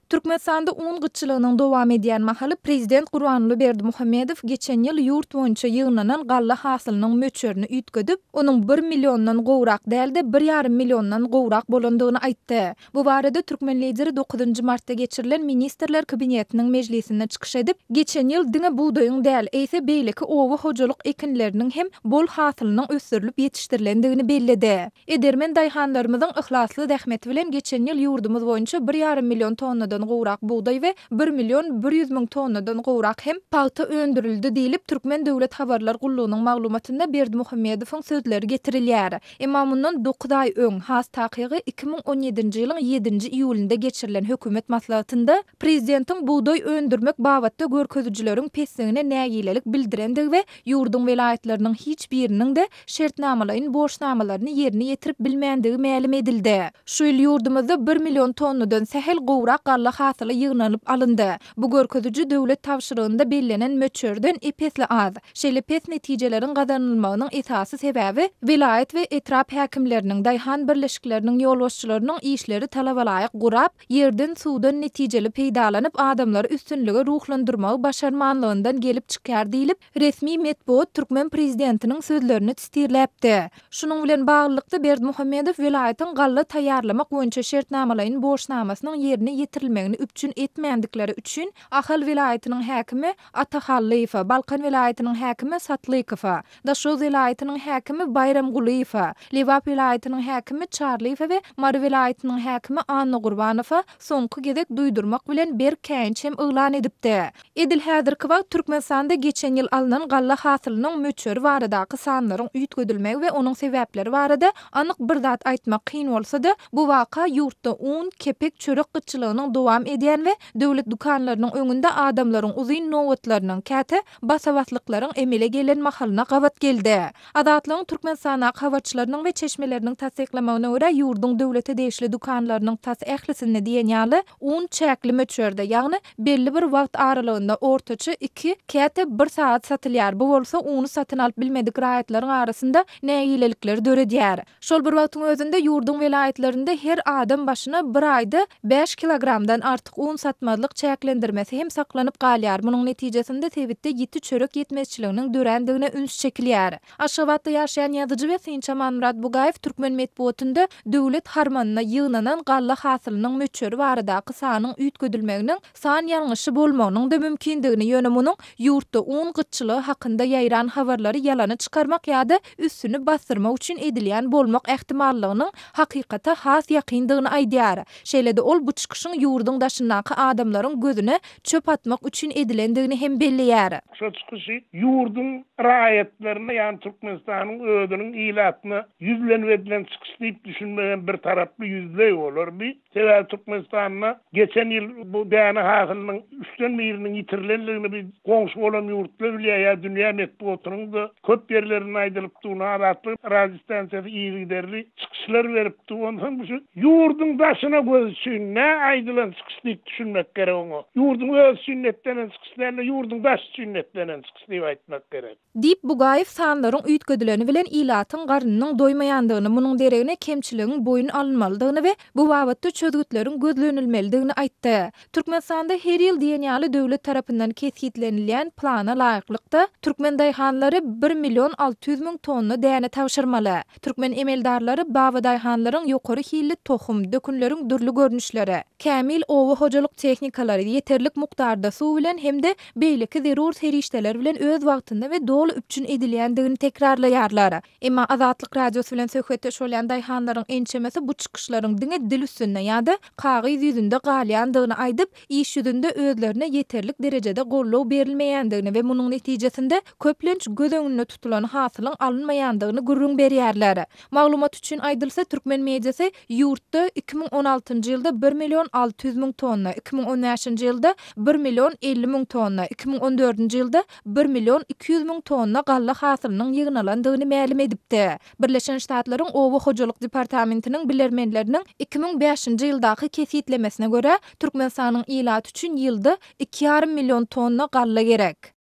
Türkmenistanda un gıççılığının dowam edýän mahaly Prezident Gurbanuly Berdimuhammedow geçen ýyl ýurt boýunça ýygnanan galla hasylynyň möçürini üýtgedip, onuň 1 milliondan gowrak däldi 1,5 milliondan gowrak bolandygyny aýtdy. Bu barada Türkmenleýleri 9 martda geçirilen Ministrler Kabinetiniň mejlisinde çykyş edip, geçen ýyl diňe buğdaýyň däl, eýse beýleki owa hojalyk ekinleriniň hem bol hasylynyň ösdürilip ýetişdirilendigini bellidi. Edermen daýhanlarymyzyň ihlasly rahmeti bilen geçen ýyl ýurdumyz boýunça 1,5 million tonnadan gowrak buğday we 1 million 100 000 tonnadan gowrak hem paýta öndürildi diýilip Türkmen Döwlet Habarlar Gullugynyň maglumatynda Berdimuhammedowyň sözleri getirilýär. Emma mundan 9 aý öň has takygy 2017-nji ýylyň 7-nji iýulynda geçirilen hökümet maslahatynda prezidentiň buğday öndürmek babatda görkezijileriň pesligine nägilelik bildirendigi we ýurdun welaýatlarynyň hiç biriniň de şertnamalaryň borçnamalaryny ýerine ýetirip bilmendigi ma'lum edildi. Şu ýyl ýurdumyzda 1 million tonnadan sehel gowrak galla hasyly ýygnanyp alyndy. Bu görkeziji döwlet tawşyrygynda bellenen möçürden epesli az. Şeýle pes netijeleriň gazanylmagynyň esasy sebäbi vilayet we etrap häkimleriniň daýhan birleşikleriniň ýolbaşçylarynyň işleri talabalaýyk gurap, ýerden suwdan netijeli peýdalanyp adamlary üstünlüge ruhlandyrmagy başarmanlygyndan gelip çykýar diýilip, resmi metbuat Türkmen prezidentiniň sözlerini tistirläpdi. Şunuň bilen baglykda Berdimuhammedow vilayetin galla taýýarlamak boýunça şertnamalaryň borçnamasynyň ýerine ýetirilmegini üpçün etmendikleri üçin Ahal vilayetiniň häkimi Atahallyfa, Balkan vilayetiniň häkimi Satlykowa, Daşoz vilayetiniň häkimi Bayramgulyfa, Liwap vilayetiniň häkimi Çarlyfa we Mary vilayetiniň häkimi Anna Gurbanowa soňky gezek duýdurmak bilen bir käýinç hem yglan edipdi. Edil häzirki wagt Türkmenistanda geçen ýyl alynan galla hasylynyň möçüri baradaky sanlaryň üýtgedilmegi we onuň sebäpleri barada anyk bir zat aýtmak kyn bolsa-da, bu waka ýurtda un, kepek, çörek gıççylygynyň dowam edýän we döwlet dukanlarynyň öňünde adamlaryň uzyn nowatlarynyň käte basawatlyklaryň emele gelen mahalyna gabat geldi. Adatlygyň Türkmenistana hawaçylarynyň we çeşmeleriniň tasdiklamagyna görä ýurdun döwlete degişli dukanlarynyň tas ählisine diýen ýaly un çäkli möçürde, ýagny belli bir wagt aralygynda ortaça 2 käte 1 saat satylýar. Bu bolsa uny satyn alyp bilmedik raýatlaryň arasynda nägilelikler döredýär. Şol bir wagtyň özünde ýurdun welaýatlarynda her adam başyna bir aýda 5 kilogramdan artyk un satmazlyk çäklendirmesi hem saklanyp galýar. Munyň netijesinde tebitde ýiti çörek ýetmezçiliginiň dörendigine üns çekilýär. Aşgabatda ýaşaýan ýazyjy we Sinçaman Murat Bugaýew Türkmen metbuatynda döwlet harmanyna ýygnanan galla hasylynyň möçüri baradaky sanyň üýtgedilmeginiň san ýalňyşy bolmagynyň da mümkindigini ýöne munyň ýurtda un gıççylygy hakynda ýaýran habarlary ýalany çykarmak ýa-da üstüni bastyrmak üçin edilýän bolmak ähtimallygynyň hakykata has ýakyndygyny aýdýar. Şeýle-de ol bu çykyşyň ýurdun daşyndaky adamlaryň gözüne çöp atmak üçin edilendigini hem bellýär. Şu çykyşy ýurdun raýatlaryna, ýani Türkmenistanyň ödünün ýylatyna ýüzlenip edilen çykyş diýip düşünmegen bir taraply ýüzlei bolar. Sebäbi Türkmenistanyna geçen ýyl bu däne hasylynyň üstten biriniň ýitirilenligini bir goňşy bolan ýurtlar bilýär, dünýä metbuatynyň da köp ýerlerini aýdylyp durýan adatly rezistensiýasy ýygyderli çykyşlar beripdi. Ondan bu ýurdun daşyna göz üçin nä aýdylan çykyş diýip düşünmek gerek oňa. Ýurdun öz sünnetlenen çykyşlarla ýurdun daş sünnetlenen çykyş diýip aýtmak gerek. Diýip Bugaýew sanlaryň üýtgedileni bilen ilatyň garnynyň doýmaýandygyny, munyň deregine kemçiligiň boyun alınmalydygyny we bu babatda çözgütleriň gözlenilmelidigini aýtdy. Türkmenistanda her ýyl diýen ýaly döwlet tarapyndan kesgitlenilýän plana laýyklykda Türkmen daýhanlary 1 million 600 000 tonna däne tawşyrmaly. Türkmen emeldarlary baba daýhanlaryň ýokary hilli tohum, dökünleriň dürli görnüşleri, kämil owa hojalyk tehnikalary, ýeterlik mukdarda suw bilen hemde beýleki zerur serişdeler bilen öz wagtynda we dolu üpçün edilýändigini tekrarlaýarlar. Emma Azatlyk radiosu bilen söhbetde şolýan daýhanlaryň ençemesi bu çykyşlaryň diňe dil üstünde ýa-da kagyz ýüzünde galýandygyny aýdyp, iş ýüzünde özlerine ýeterlik derejede gollaw berilmeýändigini we munyň netijesinde köplenç göz öňünde tutulan hasylyň alynmaýandygyny gurrun berýärler. Maglumat üçin aýdylsa, Türkmen mediasy ýurtda 2016-njy ýylda 1 million 600 000 tonna, 2015-njy ýylda 1 million 50 000 tonna, 2014-njy ýylda 1 million 200 000 tonna galla hasylynyň ýygnalandygyny ma'lum edipdi. Birleşen Ştatlaryň Owa hojalyk departamentiniň bilermenleriniň 2005-nji ýyldaky kesitlemesine görä Türkmenistanyň ýylaty üçin ýylda 2,5 million tonna galla gerek.